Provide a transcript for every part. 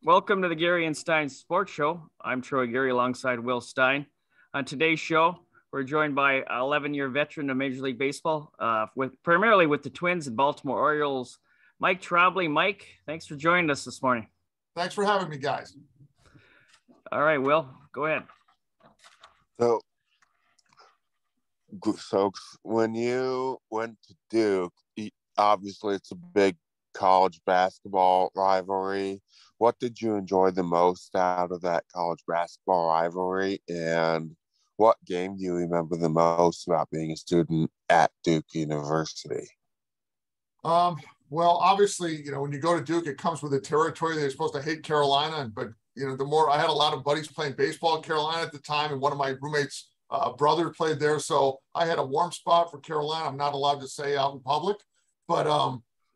Welcome to the Gary and Stein Sports Show. I'm Troy Gary alongside Will Stein. On today's show, we're joined by an 11-year veteran of Major League Baseball, primarily with the Twins and Baltimore Orioles, Mike Trombley. Mike, thanks for joining us this morning. Thanks for having me, guys. All right, Will, go ahead. So when you went to Duke, obviously it's a big college basketball rivalry. What did you enjoy the most out of that college basketball rivalry? And what game do you remember the most about being a student at Duke University? Well, obviously, when you go to Duke, it comes with the territory. They're supposed to hate Carolina, but the more I had a lot of buddies playing baseball in Carolina at the time, and one of my roommates' brother played there, so I had a warm spot for Carolina. I'm not allowed to say out in public, but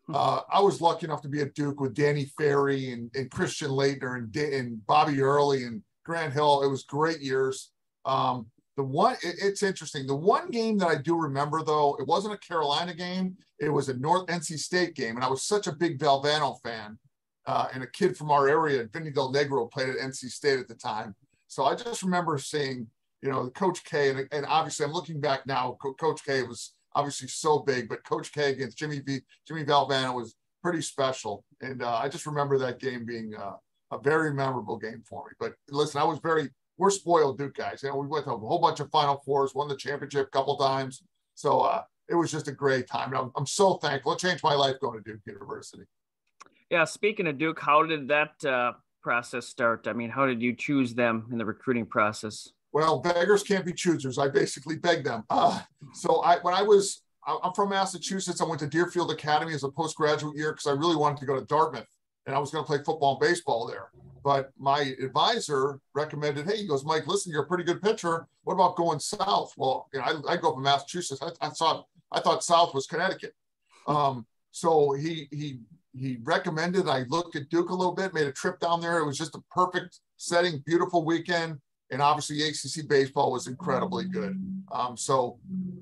I was lucky enough to be at Duke with Danny Ferry and Christian Laettner and Bobby Early and Grant Hill. It was great years. It's interesting. The one game that I do remember, though, it wasn't a Carolina game. It was a North NC State game, and I was such a big Valvano fan, and a kid from our area, Vinny Del Negro, played at NC State at the time. So I just remember seeing, Coach K, and obviously I'm looking back now, Coach K was obviously so big, but Coach K against Jimmy Valvano was pretty special. And I just remember that game being a very memorable game for me. But listen, we're spoiled Duke guys. We went to a whole bunch of Final Fours, won the championship a couple times. So it was just a great time. And I'm so thankful. It changed my life going to Duke University. Yeah, speaking of Duke, how did that process start? I mean, how did you choose them in the recruiting process? Well, beggars can't be choosers. I basically begged them. I'm from Massachusetts. I went to Deerfield Academy as a postgraduate year because I really wanted to go to Dartmouth, and I was going to play football and baseball there. But my advisor recommended, hey, he goes, Mike, listen, you're a pretty good pitcher. What about going south? Well, I grew up in Massachusetts. I thought south was Connecticut. So he recommended I look at Duke a little bit, made a trip down there. It was just a perfect setting, beautiful weekend. And obviously ACC baseball was incredibly good. So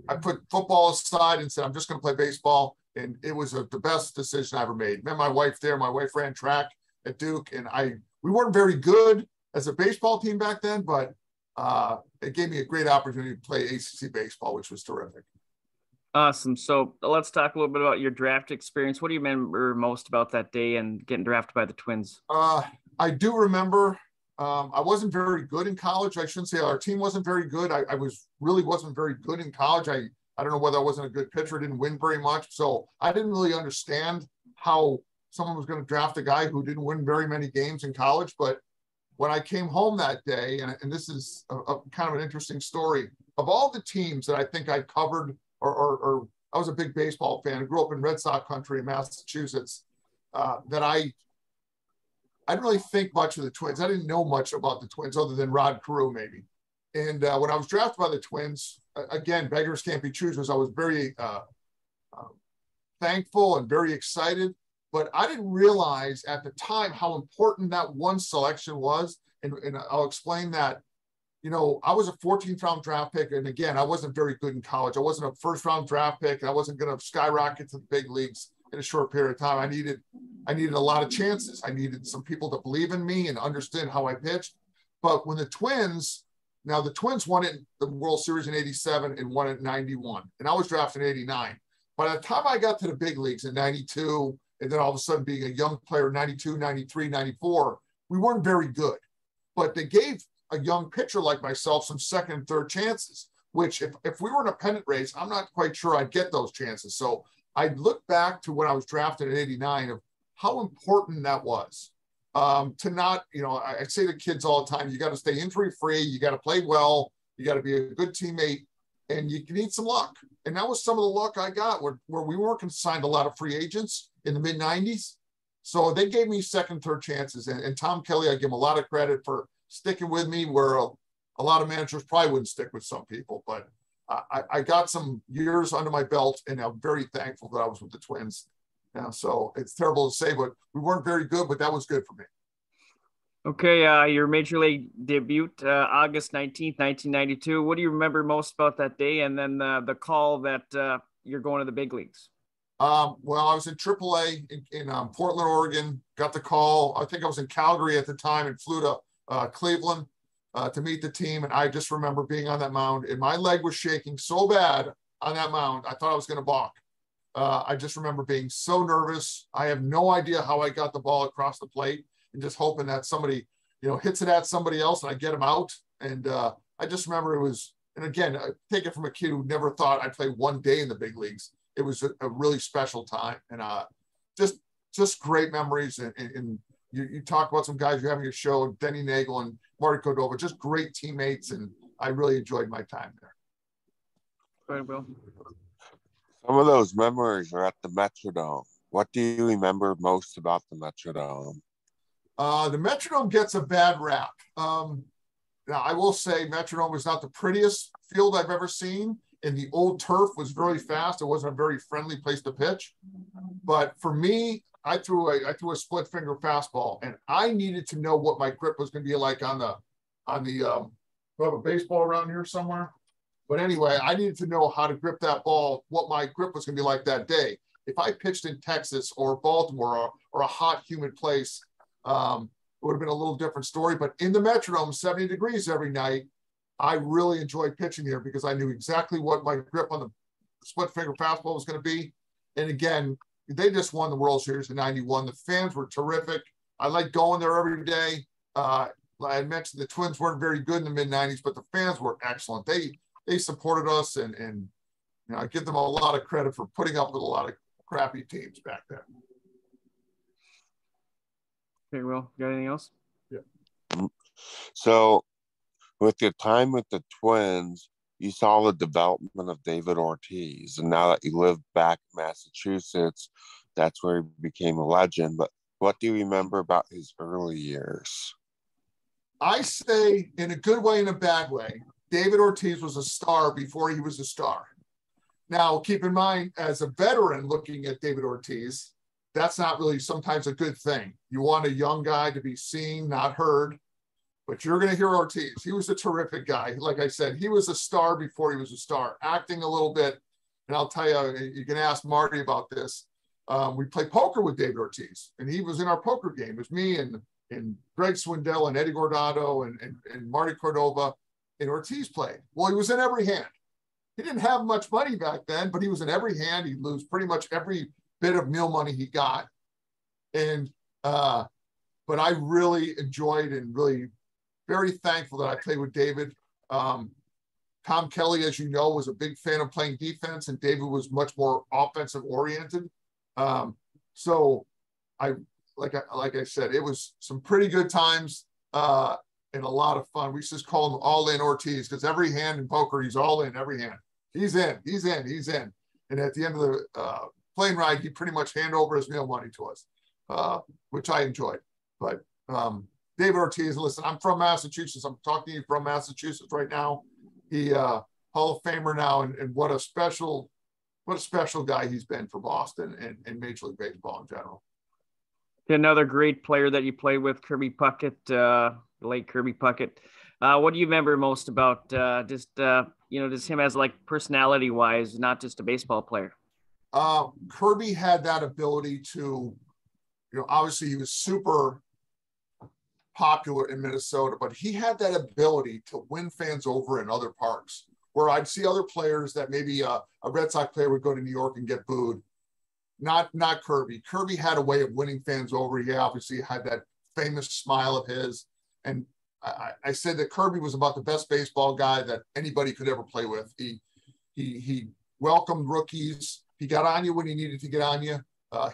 I put football aside and said, I'm just going to play baseball. And it was the best decision I ever made. Met my wife there. My wife ran track at Duke. And we weren't very good as a baseball team back then, but it gave me a great opportunity to play ACC baseball, which was terrific. Awesome. So let's talk a little bit about your draft experience. What do you remember most about that day and getting drafted by the Twins? I do remember I wasn't very good in college. I shouldn't say our team wasn't very good. I really wasn't very good in college. I don't know whether I wasn't a good pitcher, didn't win very much. So I didn't really understand how someone was going to draft a guy who didn't win very many games in college. But when I came home that day, and this is a kind of an interesting story, of all the teams that I think I covered, or I was a big baseball fan, I grew up in Red Sox country in Massachusetts, that I didn't really think much of the Twins. I didn't know much about the Twins other than Rod Carew, maybe. And when I was drafted by the Twins, again, beggars can't be choosers. I was very thankful and very excited, but I didn't realize at the time how important that one selection was. And I'll explain that. I was a 14th round draft pick. And again, I wasn't very good in college. I wasn't a first round draft pick. And I wasn't going to skyrocket to the big leagues in a short period of time. I needed a lot of chances. I needed some people to believe in me and understand how I pitched. But when the Twins won it, the World Series in 87 and won it in 91. And I was drafted in 89. By the time I got to the big leagues in 92, and then all of a sudden being a young player, 92, 93, 94, we weren't very good. But they gave a young pitcher like myself some second and third chances, which if we were in a pennant race, I'm not quite sure I'd get those chances. So I look back to when I was drafted in 89 of how important that was to not, I say to kids all the time, you got to stay injury free. You got to play well. You got to be a good teammate, and you need some luck. And that was some of the luck I got where we weren't consigned a lot of free agents in the mid 90s. So they gave me second, third chances. And Tom Kelly, I give him a lot of credit for sticking with me where a lot of managers probably wouldn't stick with some people, but I got some years under my belt, and I'm very thankful that I was with the Twins. So it's terrible to say, but we weren't very good, but that was good for me. Okay, your Major League debut, August 19th, 1992. What do you remember most about that day? And then the call that you're going to the big leagues? Well, I was in AAA in Portland, Oregon. Got the call. I think I was in Calgary at the time and flew to Cleveland to meet the team. And I just remember being on that mound, and my leg was shaking so bad on that mound, I thought I was going to balk. I just remember being so nervous. I have no idea how I got the ball across the plate, and just hoping that somebody, hits it at somebody else and I get him out. And I just remember it was, and again, I take it from a kid who never thought I'd play one day in the big leagues. It was a really special time, and just great memories. And you talk about some guys you're having a show, Denny Nagel and Marty Cordova, just great teammates, and I really enjoyed my time there. Go ahead, Will. Some of those memories are at the Metrodome. What do you remember most about the Metrodome? The Metrodome gets a bad rap. Now, I will say Metrodome was not the prettiest field I've ever seen, and the old turf was very fast. It wasn't a very friendly place to pitch. But for me, I threw a split finger fastball, and I needed to know what my grip was going to be like on the we have a baseball around here somewhere. But anyway, I needed to know how to grip that ball, what my grip was going to be like that day. If I pitched in Texas or Baltimore or a hot, humid place, it would have been a little different story. But in the Metrodome, 70 degrees every night, I really enjoyed pitching here because I knew exactly what my grip on the split finger fastball was going to be. And again, they just won the World Series in '91. The fans were terrific. I liked going there every day. I mentioned the Twins weren't very good in the mid-'90s, but the fans were excellent. They supported us, and I give them a lot of credit for putting up with a lot of crappy teams back then. Okay, Will, got anything else? Yeah. So with your time with the Twins, you saw the development of David Ortiz, and now that you live back in Massachusetts, that's where he became a legend. But what do you remember about his early years? I say, in a good way and a bad way, David Ortiz was a star before he was a star. Now, keep in mind, as a veteran looking at David Ortiz, that's not really sometimes a good thing. You want a young guy to be seen, not heard. But you're going to hear Ortiz. He was a terrific guy. Like I said, he was a star before he was a star, acting a little bit. And I'll tell you, you can ask Marty about this. We played poker with David Ortiz, and he was in our poker game. It was me and Greg Swindell and Eddie Gordado and Marty Cordova, and Ortiz played. Well, he was in every hand. He didn't have much money back then, but he was in every hand. He'd lose pretty much every bit of meal money he got. And but I really enjoyed and really very thankful that I played with David. Tom Kelly, as you know, was a big fan of playing defense, and David was much more offensive oriented. So like I said, it was some pretty good times and a lot of fun. We just call him All In Ortiz because every hand in poker, he's all in every hand. He's in. And at the end of the plane ride, he pretty much handed over his meal money to us, which I enjoyed. But David Ortiz, listen, I'm from Massachusetts. I'm talking to you from Massachusetts right now. He Hall of Famer now, and what a special guy he's been for Boston and Major League Baseball in general. Another great player that you played with, Kirby Puckett, late Kirby Puckett. What do you remember most about just him as like personality wise, not just a baseball player? Kirby had that ability to, obviously he was super popular in Minnesota, but he had that ability to win fans over in other parks where I'd see other players that maybe a Red Sox player would go to New York and get booed. Not Kirby. Kirby had a way of winning fans over. He obviously had that famous smile of his. And I said that Kirby was about the best baseball guy that anybody could ever play with. He welcomed rookies. He got on you when he needed to get on you.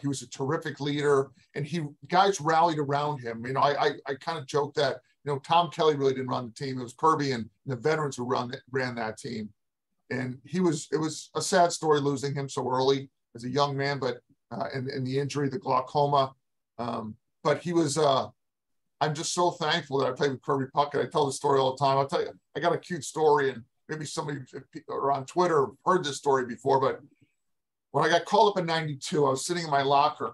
He was a terrific leader, and guys rallied around him. I kind of joked that, Tom Kelly really didn't run the team. It was Kirby and the veterans who ran that team. And it was a sad story losing him so early as a young man, but and the injury, the glaucoma. But he was, I'm just so thankful that I played with Kirby Puckett. I tell the story all the time. I'll tell you, I got a cute story, and maybe somebody or on Twitter heard this story before, but when I got called up in '92, I was sitting in my locker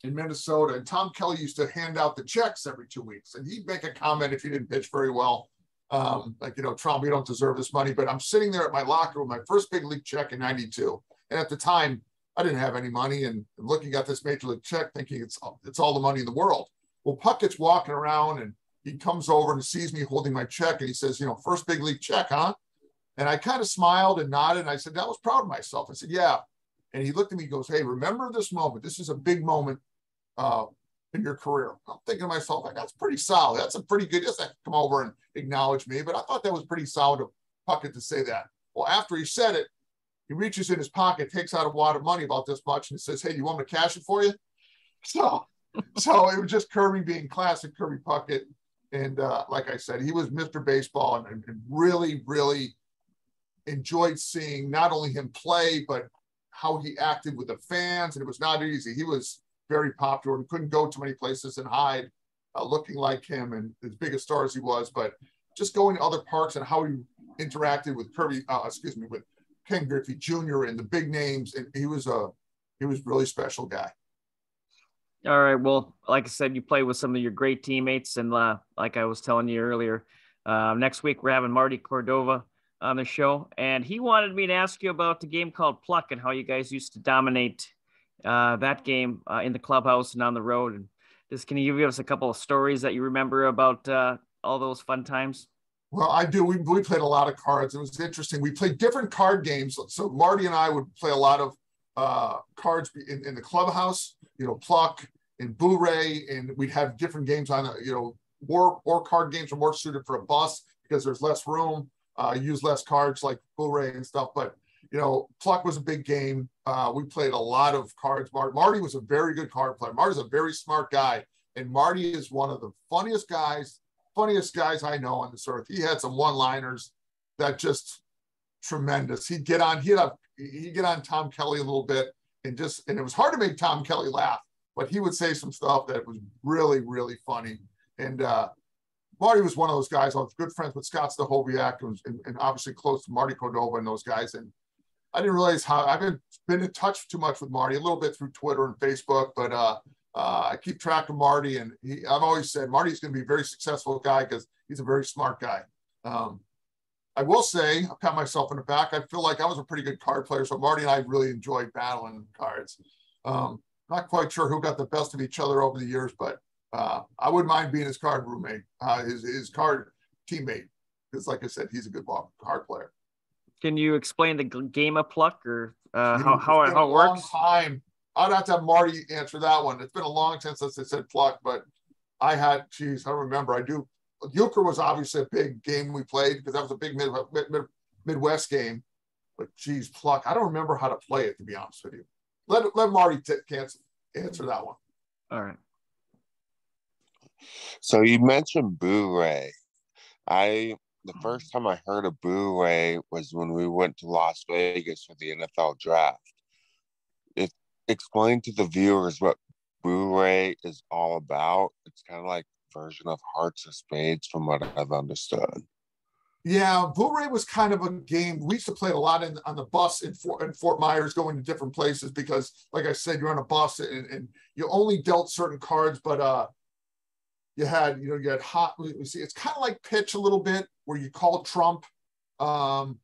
in Minnesota, and Tom Kelly used to hand out the checks every 2 weeks, and he'd make a comment if you didn't pitch very well, like, Trombley, you don't deserve this money. But I'm sitting there at my locker with my first big league check in '92, and at the time, I didn't have any money, and looking at this major league check, thinking it's all the money in the world. Well, Puckett's walking around, and he comes over and sees me holding my check, and he says, first big league check, huh? And I kind of smiled and nodded, and I said, I was proud of myself. I said, yeah. And he looked at me and goes, hey, remember this moment. This is a big moment in your career. I'm thinking to myself, like, that's pretty solid. That's a pretty good, just come over and acknowledge me. But I thought that was pretty solid of Puckett to say that. Well, after he said it, he reaches in his pocket, takes out a wad of money about this much, and says, hey, do you want me to cash it for you? So it was just Kirby being classic Kirby Puckett. And like I said, he was Mr. Baseball, and really, really enjoyed seeing not only him play, but how he acted with the fans. And it was not easy. He was very popular and couldn't go to many places and hide looking like him and as big a star as he was. But just going to other parks and how he interacted with with Ken Griffey Jr. and the big names. And he was a really special guy. All right. Well, like I said, you play with some of your great teammates. And like I was telling you earlier, next week we're having Marty Cordova on the show. And he wanted me to ask you about the game called Pluck and how you guys used to dominate that game in the clubhouse and on the road. And just can you give us a couple of stories that you remember about all those fun times? Well, I do. We played a lot of cards. It was interesting. We played different card games. So Marty and I would play a lot of cards in the clubhouse, Pluck and Boo Ray, and we'd have different games on, more card games are more suited for a bus because there's less room, use less cards like Boo Ray and stuff. But, Pluck was a big game. We played a lot of cards. Marty was a very good card player. Marty's a very smart guy. And Marty is one of the funniest guys I know on this earth. He had some one-liners that just tremendous. He'd get on Tom Kelly a little bit and it was hard to make Tom Kelly laugh, but he would say some stuff that was really, really funny. And Marty was one of those guys. I was good friends with Scott Stahoviak and obviously close to Marty Cordova and those guys. And I didn't realize how I've been in touch too much with Marty, a little bit through Twitter and Facebook, but I keep track of Marty, and I've always said Marty's going to be a very successful guy because he's a very smart guy. I will say, I'll pat myself in the back, I feel like I was a pretty good card player, so Marty and I really enjoyed battling cards. Not quite sure who got the best of each other over the years, but I wouldn't mind being his card roommate, his card teammate, because like I said, he's a good card player. Can you explain the game of Pluck or how it works? Time. I'd have to have Marty answer that one. It's been a long time since I said Pluck, but I don't remember. I do. Euchre was obviously a big game we played because that was a big Midwest game. But geez, Pluck, I don't remember how to play it, to be honest with you. Let Marty answer that one. All right. So you mentioned Boo Ray. The first time I heard of Boo Ray was when we went to Las Vegas for the NFL draft. Explain to the viewers what Boo Ray is all about. It's kind of like a version of Hearts of Spades from what I've understood. Yeah, Boo Ray was kind of a game. We used to play a lot on the bus in Fort Myers, going to different places because, like I said, you're on a bus and you only dealt certain cards, but you had hot. It's kind of like pitch a little bit where you call trump, and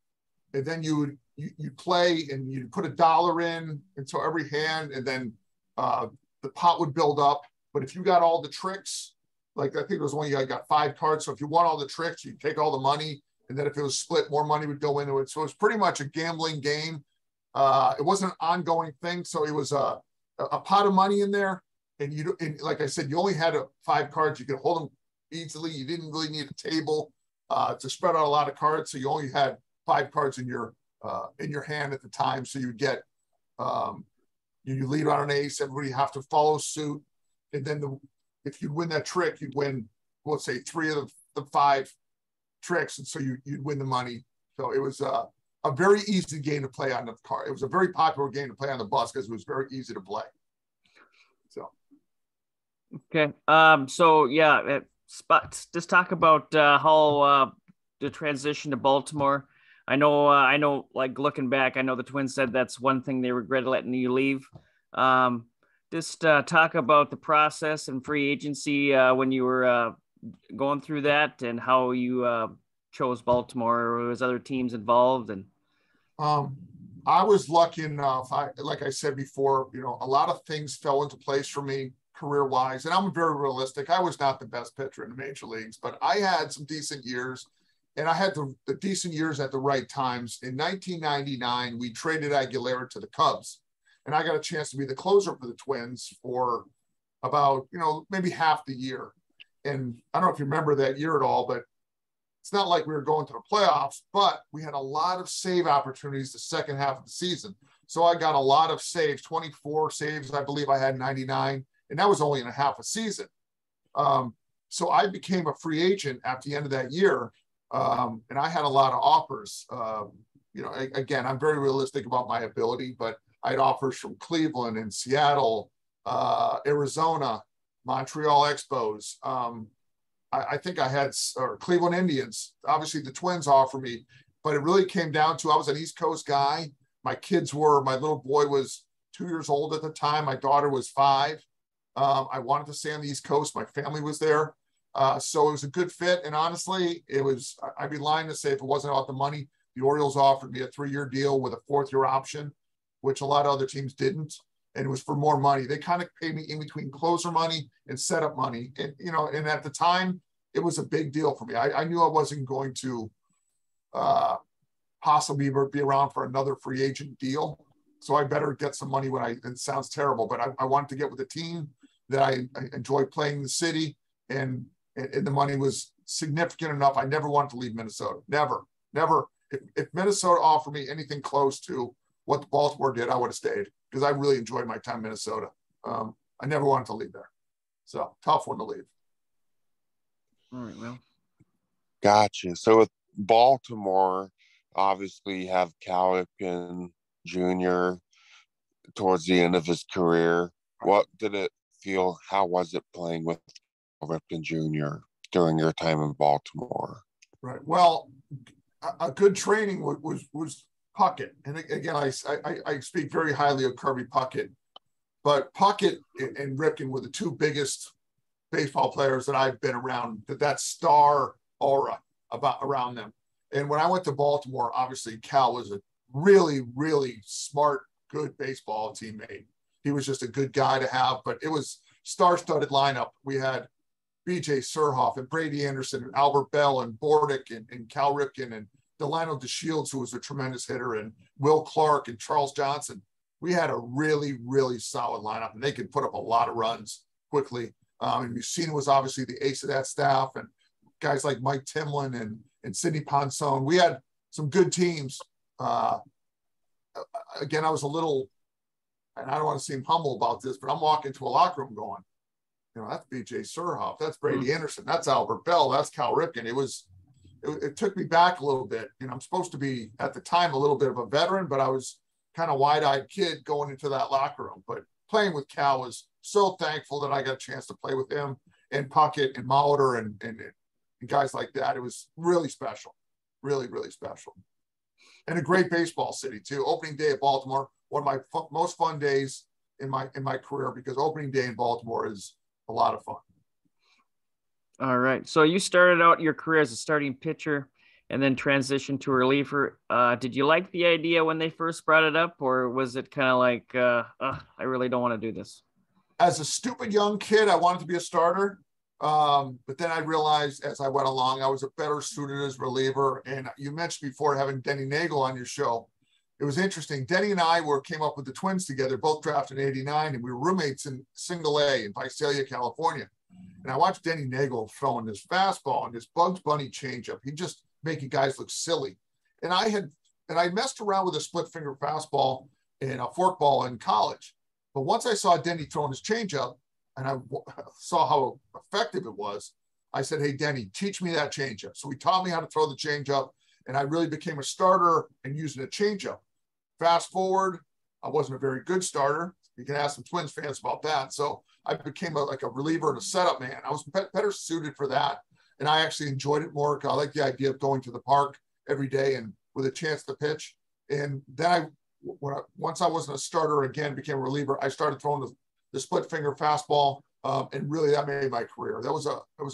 then you play and you put $1 in until every hand, and then the pot would build up. But if you got all the tricks, like I think it was when you got 5 cards. So if you won all the tricks, you take all the money. And then if it was split, more money would go into it. So it was pretty much a gambling game. It wasn't an ongoing thing. So it was a pot of money in there. And like I said, you only had 5 cards. You could hold them easily. You didn't really need a table to spread out a lot of cards. So you only had 5 cards in your hand at the time. So you get, you lead on an ace. Everybody have to follow suit. And then if you win that trick, you'd win, let's say 3 of the 5 tricks, and so you'd win the money. So it was a very easy game to play on the car. It was a very popular game to play on the bus because it was very easy to play. So okay, so yeah, just talk about how the transition to Baltimore. I know. Like looking back, I know the Twins said that's one thing they regret letting you leave. Just talk about the process and free agency when you were going through that, and how you chose Baltimore, or was other teams involved? And I was lucky enough. Like I said before, you know, a lot of things fell into place for me career-wise, and I'm very realistic. I was not the best pitcher in the major leagues, but I had some decent years, and I had the decent years at the right times. In 1999, we traded Aguilera to the Cubs, and I got a chance to be the closer for the Twins for about, you know, maybe half the year. And I don't know if you remember that year at all, but it's not like we were going to the playoffs, but we had a lot of save opportunities the second half of the season. So I got a lot of saves, 24 saves, I believe I had 99, and that was only in a half a season. So I became a free agent at the end of that year, and I had a lot of offers. You know, again, I'm very realistic about my ability, but I had offers from Cleveland and Seattle, Arizona, Montreal Expos. I think I had Cleveland Indians. Obviously, the Twins offered me, but it really came down to I was an East Coast guy. My little boy was 2 years old at the time. My daughter was 5. I wanted to stay on the East Coast. My family was there. So it was a good fit. And honestly, I'd be lying to say if it wasn't about the money, the Orioles offered me a 3-year deal with a 4th-year option, which a lot of other teams didn't. And it was for more money. They kind of paid me in between closer money and setup money. And, you know, and at the time, it was a big deal for me. I knew I wasn't going to possibly be around for another free agent deal. So I better get some money it sounds terrible, but I wanted to get with a team that I enjoy playing in the city. And the money was significant enough. I never wanted to leave Minnesota. Never. If Minnesota offered me anything close to what the Baltimore did, I would have stayed because I really enjoyed my time in Minnesota. I never wanted to leave there. So tough one to leave. All right, well. Gotcha. So with Baltimore, obviously you have Cal Ripken Jr. towards the end of his career. What did it feel? How was it playing with Cal Ripken Jr. during your time in Baltimore? Right. Well, a good training was Puckett. And again, I speak very highly of Kirby Puckett, but Puckett and Ripken were the two biggest baseball players that I've been around, that star aura around them. And when I went to Baltimore, obviously Cal was a really, really smart, good baseball teammate. He was just a good guy to have, but it was star-studded lineup. We had B.J. Surhoff and Brady Anderson and Albert Bell and Bordick and Cal Ripken and Delano DeShields, who was a tremendous hitter, and Will Clark and Charles Johnson. We had a really, really solid lineup, and they could put up a lot of runs quickly. And Mussina was obviously the ace of that staff, and guys like Mike Timlin and Sidney Ponson. We had some good teams. Again, I was a little, and I don't want to seem humble about this, but I'm walking to a locker room going, you know, that's B.J. Surhoff, that's Brady Anderson, that's Albert Bell, that's Cal Ripken. It took me back a little bit. You know, I'm supposed to be at the time a little bit of a veteran, but I was kind of wide-eyed kid going into that locker room. But playing with Cal was so thankful that I got a chance to play with him and Puckett and Mauder and guys like that. It was really special, really, really special. And a great baseball city too. Opening day at Baltimore, one of my most fun days in my career, because opening day in Baltimore is a lot of fun. All right. So you started out your career as a starting pitcher and then transitioned to a reliever. Did you like the idea when they first brought it up, or was it kind of like, I really don't want to do this? As a stupid young kid, I wanted to be a starter. But then I realized as I went along, I was a better suited as reliever. And you mentioned before having Denny Nagel on your show. It was interesting. Denny and I came up with the Twins together, both drafted in '89, and we were roommates in Single A in Visalia, California. And I watched Denny Nagel throwing this fastball and this Bugs Bunny changeup. He just making guys look silly. And I messed around with a split finger fastball and a forkball in college. But once I saw Denny throwing his changeup and I saw how effective it was, I said, hey, Denny, teach me that changeup. So he taught me how to throw the changeup, and I really became a starter and using a changeup. Fast forward, I wasn't a very good starter. You can ask some Twins fans about that. So I became like a reliever and a setup man. I was better suited for that. And I actually enjoyed it more. I like the idea of going to the park every day and with a chance to pitch. And then once I wasn't a starter again, became a reliever, I started throwing the split finger fastball. And really that made my career. That was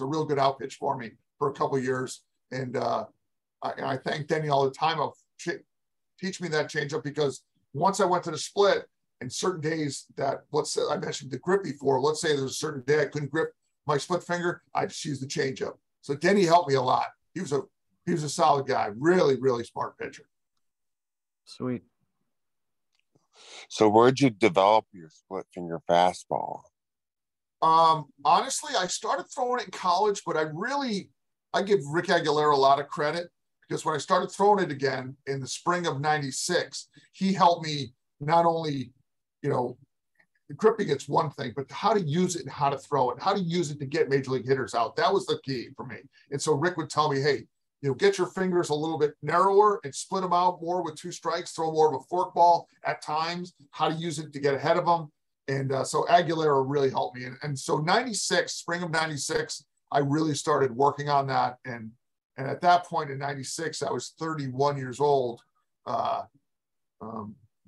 a real good out pitch for me for a couple of years. And I thank Denny all the time. teach me that changeup, because once I went to the split, and certain days that, let's say I mentioned the grip before, let's say there's a certain day I couldn't grip my split finger, I just used the changeup. So Denny helped me a lot. He was a solid guy, really, really smart pitcher. Sweet. So where'd you develop your split finger fastball? Honestly, I started throwing it in college, but I give Rick Aguilera a lot of credit, because when I started throwing it again in the spring of '96, he helped me not only, gripping it's one thing, but how to use it and how to throw it, how to use it to get major league hitters out. That was the key for me. And so Rick would tell me, hey, get your fingers a little bit narrower and split them out more with 2 strikes, throw more of a fork ball at times, how to use it to get ahead of them. And so Aguilera really helped me. And so spring of 96, I really started working on that. And at that point in 96, I was 31 years old.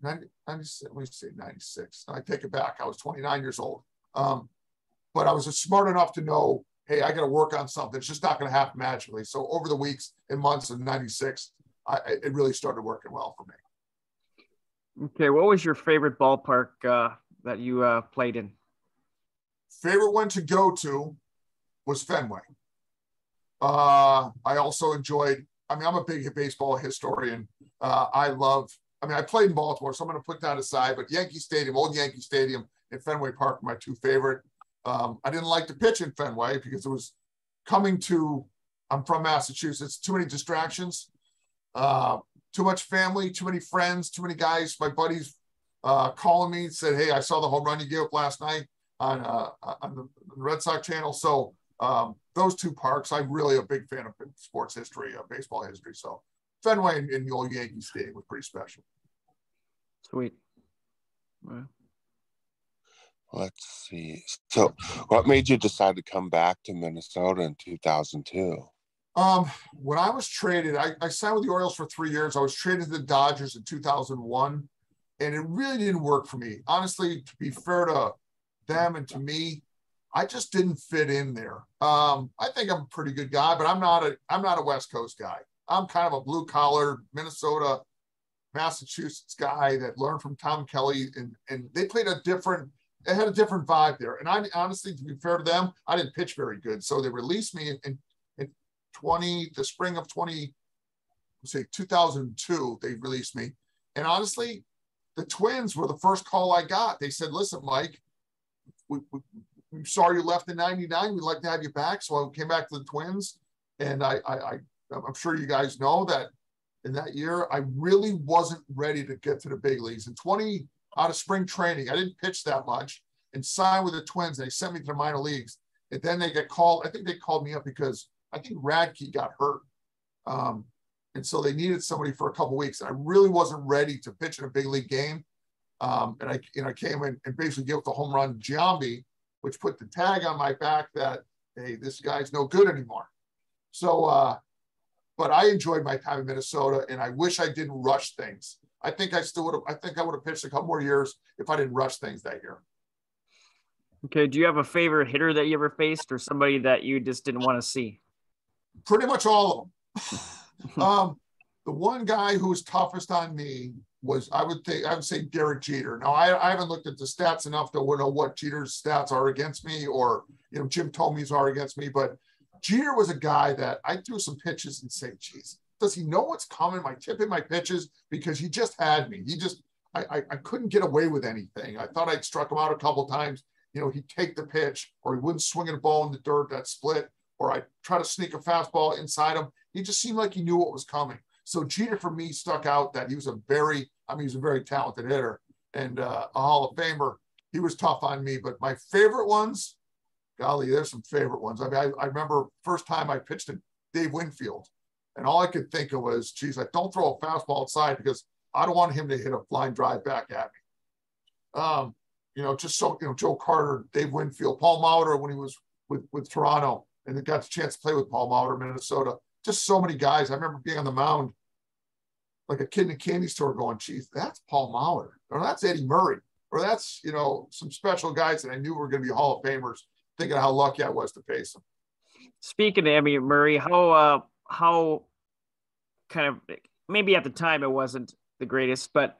96, let me say 96. I take it back. I was 29 years old. But I was smart enough to know, hey, I got to work on something. It's just not going to happen magically. So over the weeks and months of 96, it really started working well for me. Okay. What was your favorite ballpark that you played in? Favorite one to go to was Fenway. I also enjoyed, I'm a big baseball historian. I played in Baltimore, so I'm going to put that aside, but Yankee Stadium, old Yankee Stadium, and Fenway Park are my 2 favorite. I didn't like to pitch in Fenway because it was I'm from Massachusetts, too many distractions, too much family, too many friends, too many guys, my buddies calling me and said, hey, I saw the home run you gave up last night on the Red Sox channel. So those 2 parks, I'm really a big fan of sports history, baseball history. So Fenway and the old Yankee Stadium was pretty special. Sweet. Well, let's see. So what made you decide to come back to Minnesota in 2002? When I was traded, I signed with the Orioles for 3 years. I was traded to the Dodgers in 2001, and it really didn't work for me. Honestly, to be fair to them and to me, I just didn't fit in there. I think I'm a pretty good guy, but I'm not a West Coast guy. I'm kind of a blue collar Minnesota, Massachusetts guy that learned from Tom Kelly, and they played had a different vibe there. And I honestly, to be fair to them, I didn't pitch very good. So they released me in the spring of 2002, they released me. And honestly, the Twins were the first call I got. They said, listen, Mike, we saw you left in 99. We'd like to have you back. So I came back to the Twins, and I'm sure you guys know that in that year, I really wasn't ready to get to the big leagues. In out of spring training, I didn't pitch that much, and signed with the Twins. They sent me to the minor leagues, and then they get called. I think they called me up because I think Radke got hurt. And so they needed somebody for a couple of weeks. And I really wasn't ready to pitch in a big league game. And I came in and basically gave up the home run to Giambi, which put the tag on my back that, hey, this guy's no good anymore. So, but I enjoyed my time in Minnesota, and I wish I didn't rush things. I think I would have pitched a couple more years if I didn't rush things that year. Okay. Do you have a favorite hitter that you ever faced, or somebody that you just didn't want to see? Pretty much all of them. The one guy who was toughest on me was, I would say Derek Jeter. Now, I haven't looked at the stats enough to know what Jeter's stats are against me, or, Jim Thome's are against me, but Jeter was a guy that I threw some pitches and say, geez, does he know what's coming? Am I tipping my pitches? Because he just had me. I couldn't get away with anything. I thought I'd struck him out a couple of times. He'd take the pitch, or he wouldn't swing a ball in the dirt that split, or I'd try to sneak a fastball inside him. He just seemed like he knew what was coming. So Jeter for me stuck out that he was a very talented hitter and a Hall of Famer. He was tough on me, but my favorite ones, golly, there's some favorite ones. I remember first time I pitched to Dave Winfield, and all I could think of was, geez, don't throw a fastball outside because I don't want him to hit a line drive back at me. Joe Carter, Dave Winfield, Paul Mauder when he was with Toronto, and they got the chance to play with Paul Mauder, Minnesota. Just so many guys. I remember being on the mound like a kid in a candy store going, geez, that's Paul Mauder, or that's Eddie Murray, or that's, some special guys that I knew were going to be Hall of Famers, thinking how lucky I was to face them. Speaking of Eddie Murray, how kind of, maybe at the time it wasn't the greatest, but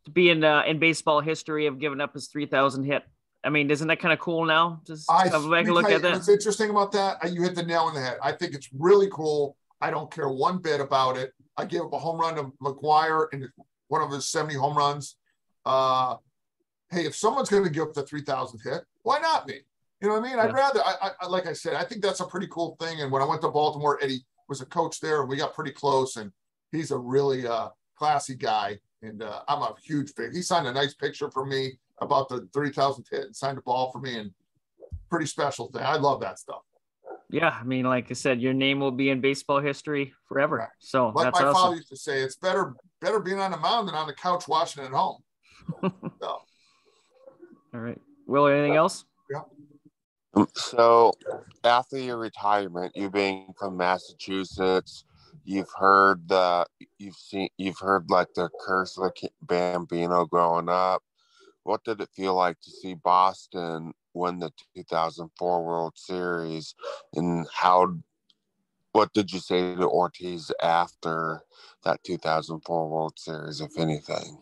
to be in baseball history of giving up his 3,000 hit. I mean, isn't that kind of cool now? Just have back and look at that. What's interesting about that, you hit the nail on the head. I think it's really cool. I don't care one bit about it. I gave up a home run to McGuire in one of his 70 home runs. Hey, if someone's going to give up the 3,000 hit, why not me? You know what I mean? I'd rather, like I said, I think that's a pretty cool thing. And when I went to Baltimore, Eddie was a coach there, and we got pretty close. And he's a really classy guy. And I'm a huge fan. He signed a nice picture for me about the 3,000 hit and signed a ball for me, and pretty special thing. I love that stuff. Yeah, I mean, like I said, your name will be in baseball history forever. Right. So like that's my awesome. Father used to say, it's better being on the mound than on the couch watching it at home. So. All right. Will, anything else? Yeah. So after your retirement, you being from Massachusetts, you've heard like the curse of the Bambino growing up. What did it feel like to see Boston win the 2004 World Series, and what did you say to Ortiz after that 2004 World Series, if anything?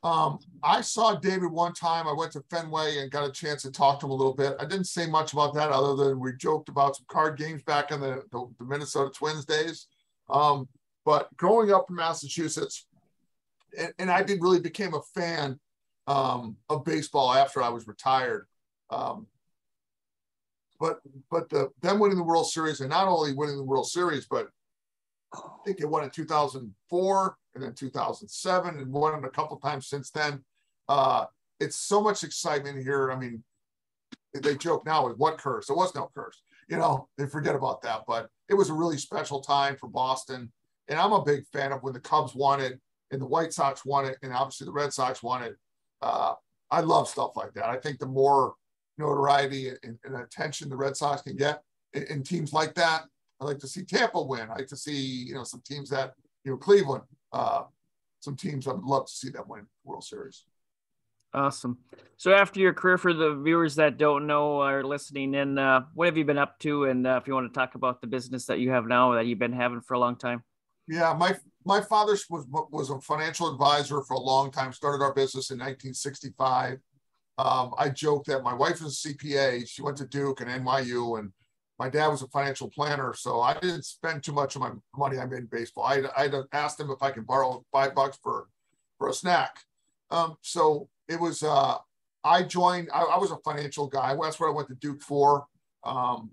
I saw David one time. I went to Fenway and got a chance to talk to him a little bit. I didn't say much about that other than we joked about some card games back in the Minnesota Twins days. But growing up in Massachusetts, and I really became a fan of baseball after I was retired. But them winning the World Series, and not only winning the World Series, but I think they won in 2004 and then 2007 and won it a couple of times since then. It's so much excitement here. I mean, they joke now with what curse? There was no curse. You know, they forget about that. But it was a really special time for Boston. And I'm a big fan of when the Cubs won it and the White Sox won it and obviously the Red Sox won it. I love stuff like that. I think the more notoriety and attention the Red Sox can get in teams like that, I like to see Tampa win. I like to see, some teams that, Cleveland, some teams I would love to see them win World Series. Awesome. So after your career, for the viewers that don't know or listening in, what have you been up to? And if you want to talk about the business that you have now that you've been having for a long time. Yeah, my father was a financial advisor for a long time, started our business in 1965. I joke that my wife is a CPA. She went to Duke and NYU, and my dad was a financial planner. So I didn't spend too much of my money I made in baseball. I'd asked him if I could borrow $5 for a snack. So it was, I joined, I was a financial guy. That's what I went to Duke for. I'm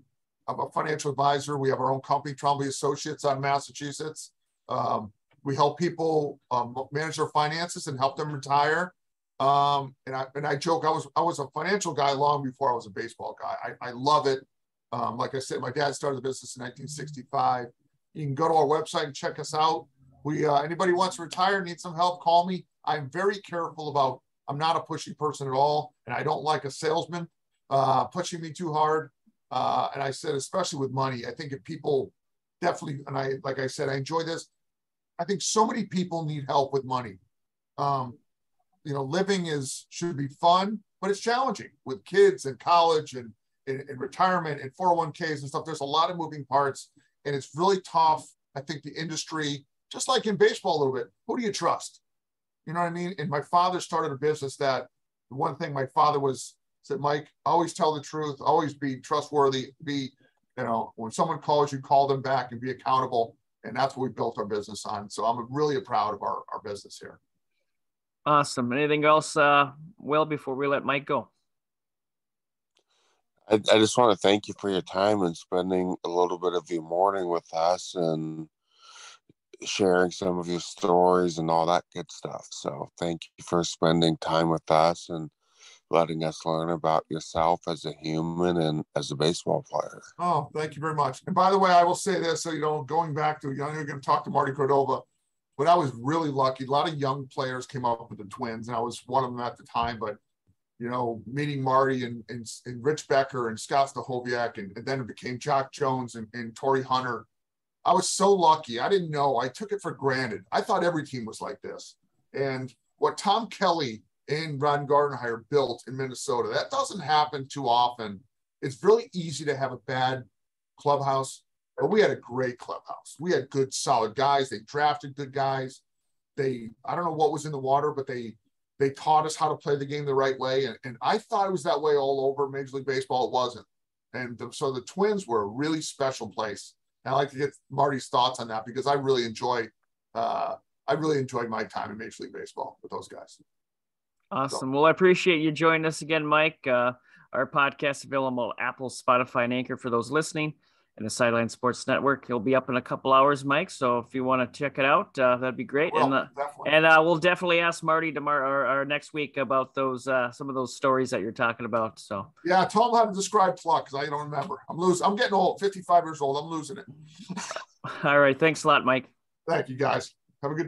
a financial advisor. We have our own company, Trombley Associates, out of Massachusetts. We help people manage their finances and help them retire. And I joke, I was a financial guy long before I was a baseball guy. I love it. Like I said, my dad started the business in 1965. You can go to our website and check us out. Anybody wants to retire, need some help, call me. I'm very careful about, I'm not a pushy person at all. And I don't like a salesman pushing me too hard. And I said, especially with money, I think if people definitely, and like I said, I enjoy this. I think so many people need help with money. Living should be fun, but it's challenging with kids and college and retirement and 401ks and stuff. There's a lot of moving parts, and it's really tough. I think the industry, just like in baseball a little bit, who do you trust? You know what I mean? And my father started a business that the one thing my father said, Mike, always tell the truth, always be trustworthy, when someone calls you, call them back and be accountable. And that's what we built our business on. So I'm really proud of our business here. Awesome. Anything else, Will, before we let Mike go? I just want to thank you for your time and spending a little bit of your morning with us and sharing some of your stories and all that good stuff. So thank you for spending time with us and letting us learn about yourself as a human and as a baseball player. Oh, thank you very much. And by the way, I will say this, so, going back to, you're going to talk to Marty Cordova, but I was really lucky. A lot of young players came up with the Twins, and I was one of them at the time, but meeting Marty and Rich Becker and Scott Stahoviak, and then it became Jock Jones and Torrey Hunter. I was so lucky. I didn't know. I took it for granted. I thought every team was like this. And what Tom Kelly and Ron Gardenhire built in Minnesota, that doesn't happen too often. It's really easy to have a bad clubhouse, but we had a great clubhouse. We had good, solid guys. They drafted good guys. I don't know what was in the water, but they taught us how to play the game the right way. And I thought it was that way all over Major League Baseball. It wasn't. And so the Twins were a really special place. And I'd like to get Marty's thoughts on that, because I really enjoyed my time in Major League Baseball with those guys. Awesome. Well, I appreciate you joining us again, Mike. Our podcast is available on Apple, Spotify, and Anchor for those listening, and the Sideline Sports Network. It'll be up in a couple hours, Mike. So if you want to check it out, that'd be great. We'll definitely ask Marty tomorrow or next week about those some of those stories that you're talking about. So yeah, tell him how to describe Pluck, because I don't remember. I'm getting old, 55 years old. I'm losing it. All right. Thanks a lot, Mike. Thank you, guys. Have a good day.